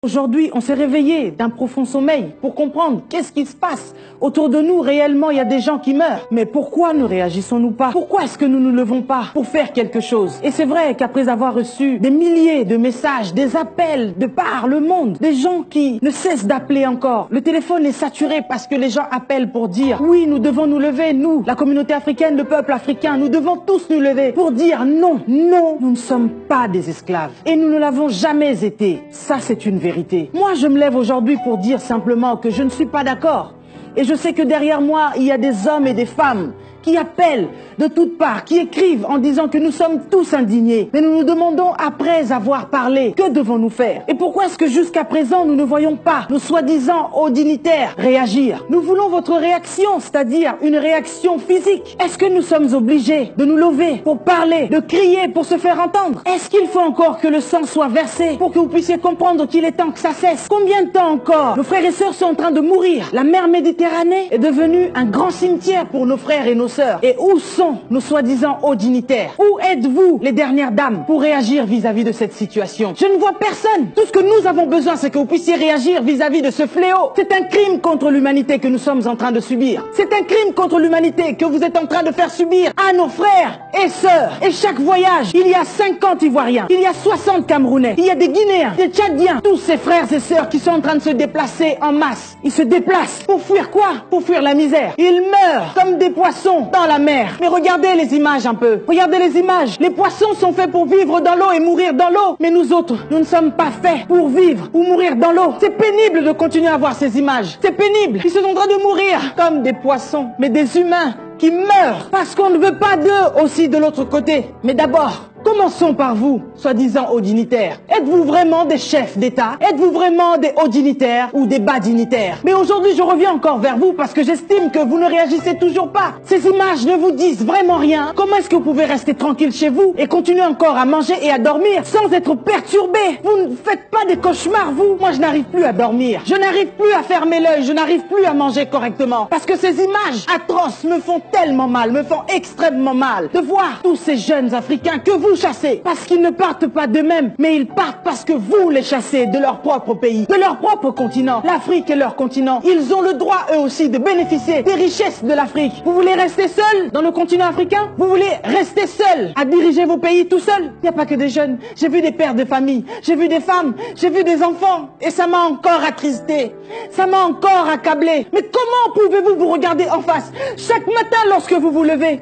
Aujourd'hui, on s'est réveillé d'un profond sommeil pour comprendre qu'est-ce qui se passe. Autour de nous, réellement, il y a des gens qui meurent. Mais pourquoi ne réagissons-nous pas? Pourquoi est-ce que nous ne nous levons pas pour faire quelque chose? Et c'est vrai qu'après avoir reçu des milliers de messages, des appels de par le monde, des gens qui ne cessent d'appeler encore, le téléphone est saturé parce que les gens appellent pour dire oui, nous devons nous lever, nous, la communauté africaine, le peuple africain, nous devons tous nous lever pour dire non, non, nous ne sommes pas des esclaves. Et nous ne l'avons jamais été. Ça, c'est une vérité. Moi, je me lève aujourd'hui pour dire simplement que je ne suis pas d'accord. Et je sais que derrière moi, il y a des hommes et des femmes qui appellent de toutes parts, qui écrivent en disant que nous sommes tous indignés. Mais nous nous demandons, après avoir parlé, que devons-nous faire? Et pourquoi est-ce que jusqu'à présent, nous ne voyons pas nos soi-disant hauts dignitaires réagir? Nous voulons votre réaction, c'est-à-dire une réaction physique. Est-ce que nous sommes obligés de nous lever pour parler, de crier pour se faire entendre? Est-ce qu'il faut encore que le sang soit versé pour que vous puissiez comprendre qu'il est temps que ça cesse? Combien de temps encore? Nos frères et sœurs sont en train de mourir. La mer Méditerranée est devenue un grand cimetière pour nos frères et nos sœurs. Et où sont nos soi-disant hauts dignitaires? Où êtes-vous, les dernières dames, pour réagir vis-à-vis de cette situation? Je ne vois personne. Tout ce que nous avons besoin, c'est que vous puissiez réagir vis-à-vis de ce fléau. C'est un crime contre l'humanité que nous sommes en train de subir. C'est un crime contre l'humanité que vous êtes en train de faire subir à nos frères et sœurs. Et chaque voyage, il y a 50 Ivoiriens, il y a 60 Camerounais, il y a des Guinéens, des Tchadiens, tous ces frères et sœurs qui sont en train de se déplacer en masse. Ils se déplacent pour fuir quoi? Pour fuir la misère. Ils meurent comme des poissons dans la mer. Mais regardez les images un peu. Regardez les images. Les poissons sont faits pour vivre dans l'eau et mourir dans l'eau. Mais nous autres, nous ne sommes pas faits pour vivre ou mourir dans l'eau. C'est pénible de continuer à voir ces images. C'est pénible. Ils sont en train de mourir comme des poissons, mais des humains qui meurent parce qu'on ne veut pas d'eux aussi de l'autre côté. Mais d'abord, commençons par vous, soi-disant hauts dignitaires. Êtes-vous vraiment des chefs d'État? Êtes-vous vraiment des hauts dignitaires ou des bas dignitaires? Mais aujourd'hui, je reviens encore vers vous parce que j'estime que vous ne réagissez toujours pas. Ces images ne vous disent vraiment rien. Comment est-ce que vous pouvez rester tranquille chez vous et continuer encore à manger et à dormir sans être perturbé? Vous ne faites pas des cauchemars, vous? Moi, je n'arrive plus à dormir. Je n'arrive plus à fermer l'œil. Je n'arrive plus à manger correctement. Parce que ces images atroces me font tellement mal, me font extrêmement mal. De voir tous ces jeunes Africains que vous chassez, parce qu'ils ne partent pas d'eux-mêmes, mais ils partent parce que vous les chassez de leur propre pays, de leur propre continent. L'Afrique est leur continent. Ils ont le droit, eux aussi, de bénéficier des richesses de l'Afrique. Vous voulez rester seul dans le continent africain? Vous voulez rester seul à diriger vos pays tout seul? Il n'y a pas que des jeunes. J'ai vu des pères de famille, j'ai vu des femmes, j'ai vu des enfants, et ça m'a encore attristé. Ça m'a encore accablé. Mais comment pouvez-vous vous regarder en face chaque matin lorsque vous vous levez?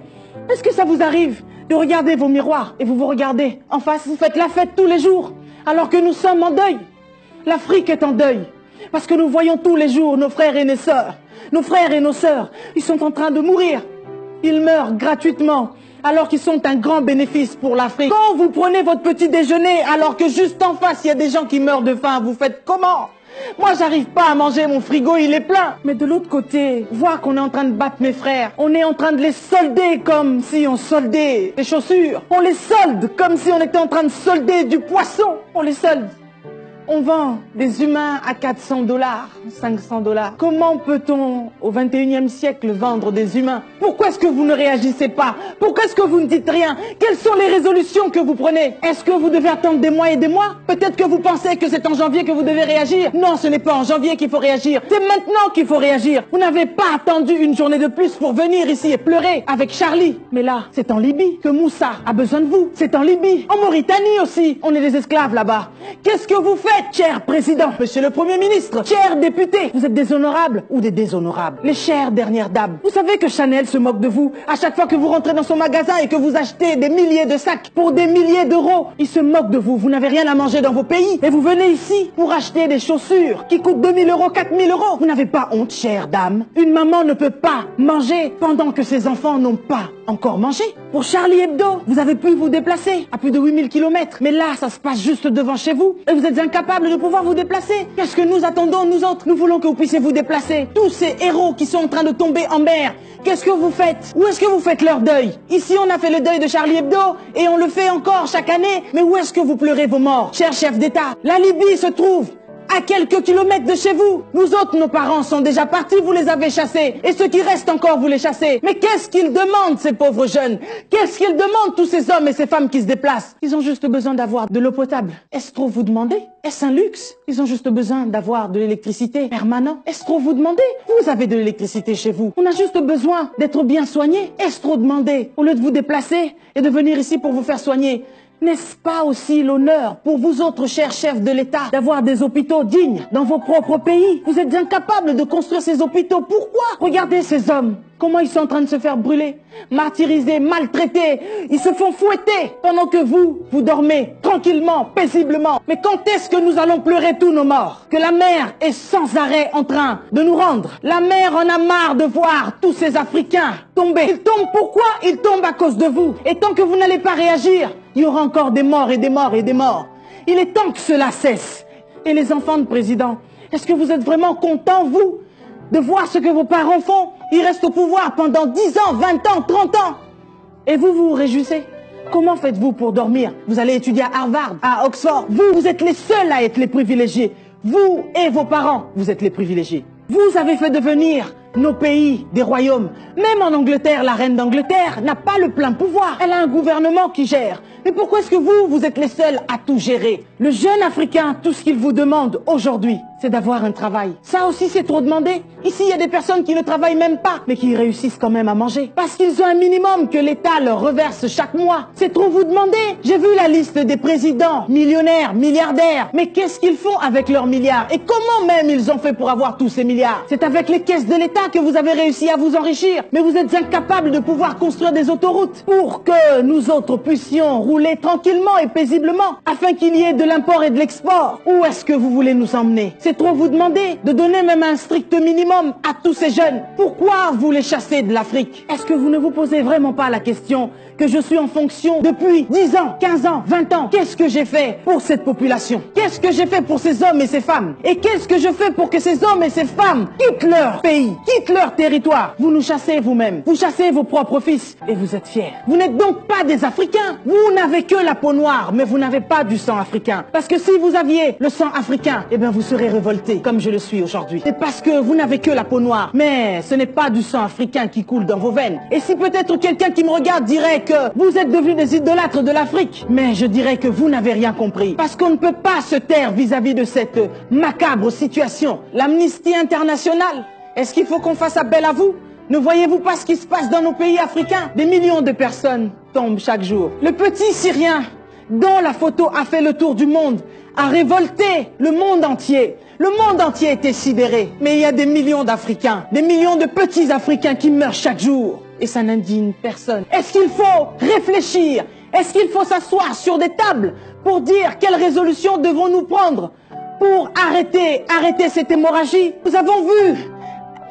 Est-ce que ça vous arrive de regarder vos miroirs et vous vous regardez en face? Vous faites la fête tous les jours alors que nous sommes en deuil. L'Afrique est en deuil parce que nous voyons tous les jours nos frères et nos sœurs. Nos frères et nos sœurs, ils sont en train de mourir. Ils meurent gratuitement alors qu'ils sont un grand bénéfice pour l'Afrique. Quand vous prenez votre petit déjeuner alors que juste en face il y a des gens qui meurent de faim, vous faites comment? Moi, j'arrive pas à manger, mon frigo, il est plein. Mais de l'autre côté, voir qu'on est en train de battre mes frères, on est en train de les solder comme si on soldait des chaussures. On les solde comme si on était en train de solder du poisson. On les solde. On vend des humains à 400 $, 500 $. Comment peut-on, au 21e siècle, vendre des humains? Pourquoi est-ce que vous ne réagissez pas? Pourquoi est-ce que vous ne dites rien? Quelles sont les résolutions que vous prenez? Est-ce que vous devez attendre des mois et des mois? Peut-être que vous pensez que c'est en janvier que vous devez réagir. Non, ce n'est pas en janvier qu'il faut réagir. C'est maintenant qu'il faut réagir. Vous n'avez pas attendu une journée de plus pour venir ici et pleurer avec Charlie. Mais là, c'est en Libye que Moussa a besoin de vous. C'est en Libye. En Mauritanie aussi. On est des esclaves là-bas. Qu'est-ce que vous faites, cher président, monsieur le Premier ministre, cher député? Vous êtes des honorables ou des déshonorables? Les chères dernières dames, vous savez que Chanel se moque de vous à chaque fois que vous rentrez dans son magasin et que vous achetez des milliers de sacs pour des milliers d'euros. Il se moque de vous. Vous n'avez rien à manger dans vos pays et vous venez ici pour acheter des chaussures qui coûtent 2000 €, 4000 €. Vous n'avez pas honte, chère dame? Une maman ne peut pas manger pendant que ses enfants n'ont pas encore mangé. Pour Charlie Hebdo, vous avez pu vous déplacer à plus de 8000 km. Mais là, ça se passe juste devant chez vous et vous êtes incapable de pouvoir vous déplacer. Qu'est-ce que nous attendons, nous autres? Nous voulons que vous puissiez vous déplacer. Tous ces héros qui sont en train de tomber en mer, qu'est-ce que vous faites? Où est-ce que vous faites leur deuil? Ici, on a fait le deuil de Charlie Hebdo et on le fait encore chaque année. Mais où est-ce que vous pleurez vos morts, cher chef d'État? La Libye se trouve à quelques kilomètres de chez vous. Nous autres, nos parents sont déjà partis, vous les avez chassés. Et ceux qui restent encore, vous les chassez. Mais qu'est-ce qu'ils demandent, ces pauvres jeunes? Qu'est-ce qu'ils demandent, tous ces hommes et ces femmes qui se déplacent? Ils ont juste besoin d'avoir de l'eau potable. Est-ce trop vous demander? Est-ce un luxe? Ils ont juste besoin d'avoir de l'électricité permanente. Est-ce trop vous demander? Vous avez de l'électricité chez vous. On a juste besoin d'être bien soigné. Est-ce trop demander? Au lieu de vous déplacer et de venir ici pour vous faire soigner, n'est-ce pas aussi l'honneur pour vous autres chers chefs de l'État d'avoir des hôpitaux dignes dans vos propres pays? Vous êtes incapables de construire ces hôpitaux. Pourquoi? Regardez ces hommes. Comment ils sont en train de se faire brûler, martyriser, maltraiter. Ils se font fouetter pendant que vous dormez tranquillement, paisiblement. Mais quand est-ce que nous allons pleurer tous nos morts? Que la mer est sans arrêt en train de nous rendre. La mer en a marre de voir tous ces Africains tomber. Ils tombent pourquoi? Ils tombent à cause de vous. Et tant que vous n'allez pas réagir, il y aura encore des morts et des morts et des morts. Il est temps que cela cesse. Et les enfants de président, est-ce que vous êtes vraiment contents, vous, de voir ce que vos parents font? Ils restent au pouvoir pendant 10 ans, 20 ans, 30 ans. Et vous vous réjouissez? Comment faites-vous pour dormir? Vous allez étudier à Harvard, à Oxford. Vous êtes les seuls à être les privilégiés. Vous et vos parents, vous êtes les privilégiés. Vous avez fait devenir nos pays des royaumes. Même en Angleterre, la reine d'Angleterre n'a pas le plein pouvoir. Elle a un gouvernement qui gère. Mais pourquoi est-ce que vous êtes les seuls à tout gérer? Le jeune Africain, tout ce qu'il vous demande aujourd'hui, c'est d'avoir un travail. Ça aussi, c'est trop demandé. Ici, il y a des personnes qui ne travaillent même pas, mais qui réussissent quand même à manger. Parce qu'ils ont un minimum que l'État leur reverse chaque mois. C'est trop vous demander. J'ai vu la liste des présidents, millionnaires, milliardaires. Mais qu'est-ce qu'ils font avec leurs milliards? Et comment même ils ont fait pour avoir tous ces milliards? C'est avec les caisses de l'État que vous avez réussi à vous enrichir. Mais vous êtes incapables de pouvoir construire des autoroutes pour que nous autres puissions rouler tranquillement et paisiblement afin qu'il y ait de l'import et de l'export. Où est-ce que vous voulez nous emmener? C'est trop vous demander de donner même un strict minimum à tous ces jeunes. Pourquoi vous les chassez de l'Afrique? Est-ce que vous ne vous posez vraiment pas la question que je suis en fonction depuis 10 ans, 15 ans, 20 ans? Qu'est-ce que j'ai fait pour cette population? Qu'est-ce que j'ai fait pour ces hommes et ces femmes? Et qu'est-ce que je fais pour que ces hommes et ces femmes quittent leur pays, quittent leur territoire? Vous nous chassez vous-même. Vous chassez vos propres fils et vous êtes fiers. Vous n'êtes donc pas des Africains. Vous n'avez que la peau noire, mais vous n'avez pas du sang africain. Parce que si vous aviez le sang africain, eh bien vous serez révoltés comme je le suis aujourd'hui. C'est parce que vous n'avez que la peau noire. Mais ce n'est pas du sang africain qui coule dans vos veines. Et si peut-être quelqu'un qui me regarde dirait que vous êtes devenus des idolâtres de l'Afrique, mais je dirais que vous n'avez rien compris. Parce qu'on ne peut pas se taire vis-à-vis de cette macabre situation. L'Amnesty internationale, est-ce qu'il faut qu'on fasse appel à vous? Ne voyez-vous pas ce qui se passe dans nos pays africains? Des millions de personnes tombent chaque jour. Le petit Syrien, dont la photo a fait le tour du monde, a révolté le monde entier. Le monde entier était sidéré. Mais il y a des millions d'Africains, des millions de petits Africains qui meurent chaque jour. Et ça n'indigne personne. Est-ce qu'il faut réfléchir? Est-ce qu'il faut s'asseoir sur des tables pour dire quelle résolution devons-nous prendre pour arrêter cette hémorragie? Nous avons vu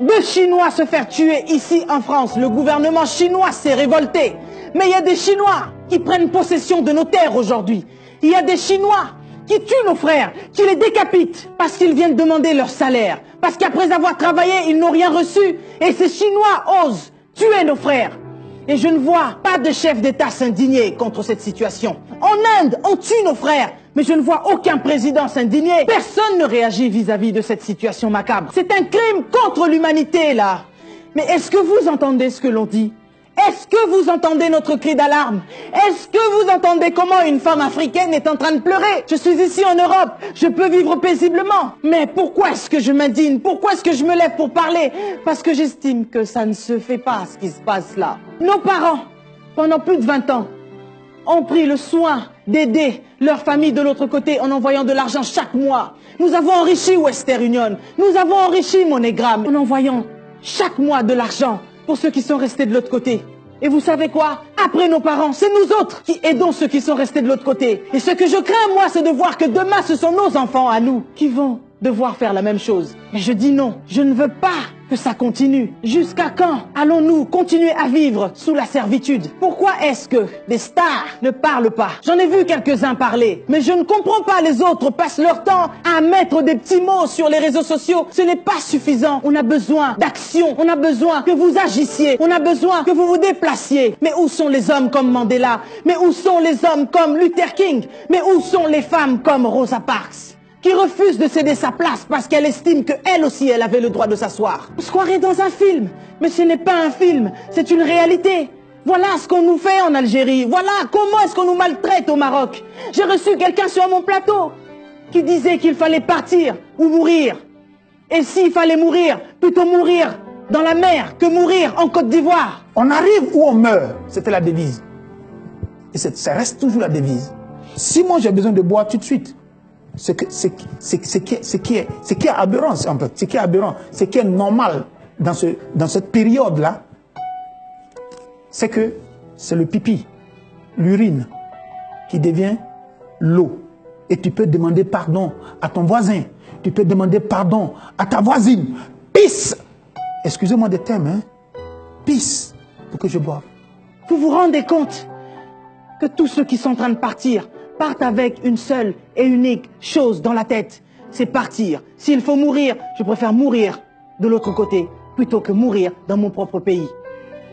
2 Chinois se faire tuer ici en France. Le gouvernement chinois s'est révolté. Mais il y a des Chinois qui prennent possession de nos terres aujourd'hui. Il y a des Chinois qui tuent nos frères, qui les décapitent parce qu'ils viennent demander leur salaire. Parce qu'après avoir travaillé, ils n'ont rien reçu. Et ces Chinois osent tuer nos frères. Et je ne vois pas de chef d'État s'indigner contre cette situation. En Inde, on tue nos frères. Mais je ne vois aucun président s'indigner. Personne ne réagit vis-à-vis de cette situation macabre. C'est un crime contre l'humanité, là. Mais est-ce que vous entendez ce que l'on dit? Est-ce que vous entendez notre cri d'alarme? Est-ce que vous entendez comment une femme africaine est en train de pleurer? Je suis ici en Europe, je peux vivre paisiblement. Mais pourquoi est-ce que je m'indigne? Pourquoi est-ce que je me lève pour parler? Parce que j'estime que ça ne se fait pas, ce qui se passe là. Nos parents, pendant plus de 20 ans, ont pris le soin d'aider leur famille de l'autre côté en envoyant de l'argent chaque mois. Nous avons enrichi Western Union, nous avons enrichi MoneyGram en envoyant chaque mois de l'argent pour ceux qui sont restés de l'autre côté. Et vous savez quoi? Après nos parents, c'est nous autres qui aidons ceux qui sont restés de l'autre côté. Et ce que je crains, moi, c'est de voir que demain, ce sont nos enfants à nous qui vont devoir faire la même chose. Mais je dis non, je ne veux pas que ça continue. Jusqu'à quand allons-nous continuer à vivre sous la servitude? Pourquoi est-ce que des stars ne parlent pas? J'en ai vu quelques-uns parler, mais je ne comprends pas. Les autres passent leur temps à mettre des petits mots sur les réseaux sociaux. Ce n'est pas suffisant. On a besoin d'action. On a besoin que vous agissiez. On a besoin que vous vous déplaciez. Mais où sont les hommes comme Mandela? Mais où sont les hommes comme Luther King? Mais où sont les femmes comme Rosa Parks? qui refuse de céder sa place parce qu'elle estime qu'elle aussi, elle avait le droit de s'asseoir. On se croirait dans un film, mais ce n'est pas un film, c'est une réalité. Voilà ce qu'on nous fait en Algérie, voilà comment est-ce qu'on nous maltraite au Maroc. J'ai reçu quelqu'un sur mon plateau qui disait qu'il fallait partir ou mourir. Et s'il fallait mourir, plutôt mourir dans la mer que mourir en Côte d'Ivoire. On arrive ou on meurt, c'était la devise. Et ça reste toujours la devise. Si moi j'ai besoin de boire tout de suite, ce qui est aberrant, en fait, ce qui est aberrant, ce qui est normal dans cette période-là, c'est que c'est le pipi, l'urine, qui devient l'eau. Et tu peux demander pardon à ton voisin, tu peux demander pardon à ta voisine. Pisse! Excusez-moi des termes, hein? Pisse pour que je boive. Vous vous rendez compte que tous ceux qui sont en train de partir partent avec une seule et unique chose dans la tête, c'est partir. S'il faut mourir, je préfère mourir de l'autre côté plutôt que mourir dans mon propre pays.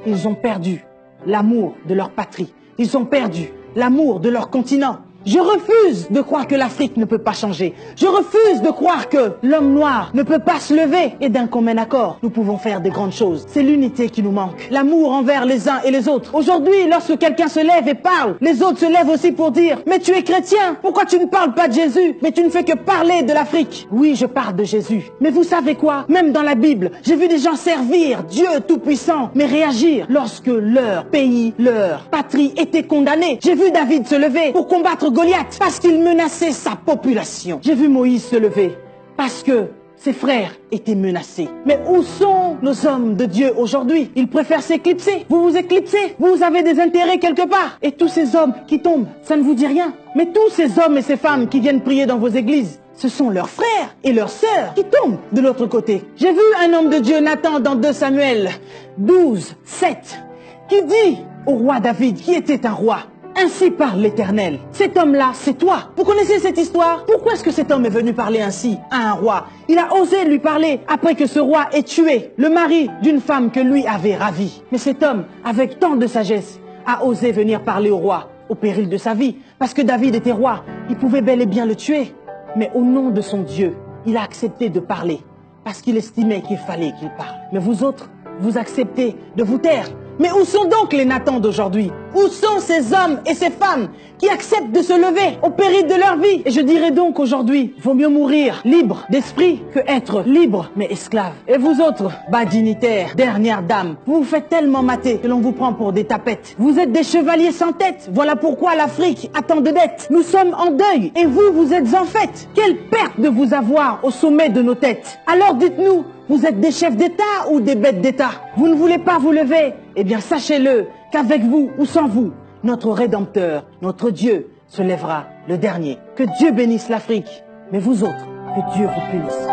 Ils ont perdu l'amour de leur patrie. Ils ont perdu l'amour de leur continent. Je refuse de croire que l'Afrique ne peut pas changer. Je refuse de croire que l'homme noir ne peut pas se lever. Et d'un commun accord, nous pouvons faire des grandes choses. C'est l'unité qui nous manque. L'amour envers les uns et les autres. Aujourd'hui, lorsque quelqu'un se lève et parle, les autres se lèvent aussi pour dire « Mais tu es chrétien, pourquoi tu ne parles pas de Jésus? Mais tu ne fais que parler de l'Afrique. » Oui, je parle de Jésus. Mais vous savez quoi? Même dans la Bible, j'ai vu des gens servir Dieu Tout-Puissant, mais réagir lorsque leur pays, leur patrie était condamnée. J'ai vu David se lever pour combattre Goliath parce qu'il menaçait sa population. J'ai vu Moïse se lever parce que ses frères étaient menacés. Mais où sont nos hommes de Dieu aujourd'hui? Ils préfèrent s'éclipser. Vous vous éclipsez. Vous avez des intérêts quelque part. Et tous ces hommes qui tombent, ça ne vous dit rien. Mais tous ces hommes et ces femmes qui viennent prier dans vos églises, ce sont leurs frères et leurs sœurs qui tombent de l'autre côté. J'ai vu un homme de Dieu, Nathan, dans 2 Samuel 12, 7, qui dit au roi David, qui était un roi: ainsi parle l'Éternel. Cet homme-là, c'est toi. Vous connaissez cette histoire? Pourquoi est-ce que cet homme est venu parler ainsi à un roi? Il a osé lui parler après que ce roi ait tué le mari d'une femme que lui avait ravie. Mais cet homme, avec tant de sagesse, a osé venir parler au roi au péril de sa vie. Parce que David était roi, il pouvait bel et bien le tuer. Mais au nom de son Dieu, il a accepté de parler. Parce qu'il estimait qu'il fallait qu'il parle. Mais vous autres, vous acceptez de vous taire. Mais où sont donc les Nathans d'aujourd'hui? Où sont ces hommes et ces femmes qui acceptent de se lever au péril de leur vie? Et je dirais donc aujourd'hui, vaut mieux mourir libre d'esprit que être libre mais esclave. Et vous autres, bas dignitaires, dernières dames, vous vous faites tellement mater que l'on vous prend pour des tapettes. Vous êtes des chevaliers sans tête. Voilà pourquoi l'Afrique a tant de dettes. Nous sommes en deuil et vous, vous êtes en fête. Quelle perte de vous avoir au sommet de nos têtes. Alors dites-nous, vous êtes des chefs d'État ou des bêtes d'État? Vous ne voulez pas vous lever? Eh bien, sachez-le qu'avec vous ou sans vous, notre Rédempteur, notre Dieu, se lèvera le dernier. Que Dieu bénisse l'Afrique, mais vous autres, que Dieu vous punisse.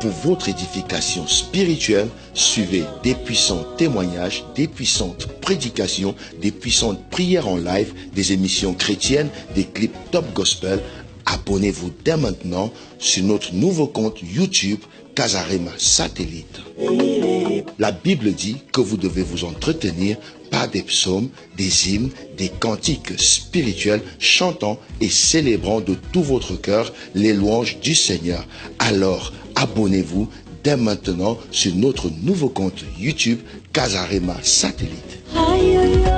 Pour votre édification spirituelle, suivez des puissants témoignages, des puissantes prédications, des puissantes prières en live, des émissions chrétiennes, des clips top gospel. Abonnez-vous dès maintenant sur notre nouveau compte YouTube Casarema Satellite. La Bible dit que vous devez vous entretenir par des psaumes, des hymnes, des cantiques spirituels, chantant et célébrant de tout votre cœur les louanges du Seigneur. Alors, abonnez-vous dès maintenant sur notre nouveau compte YouTube Casarema Satellite.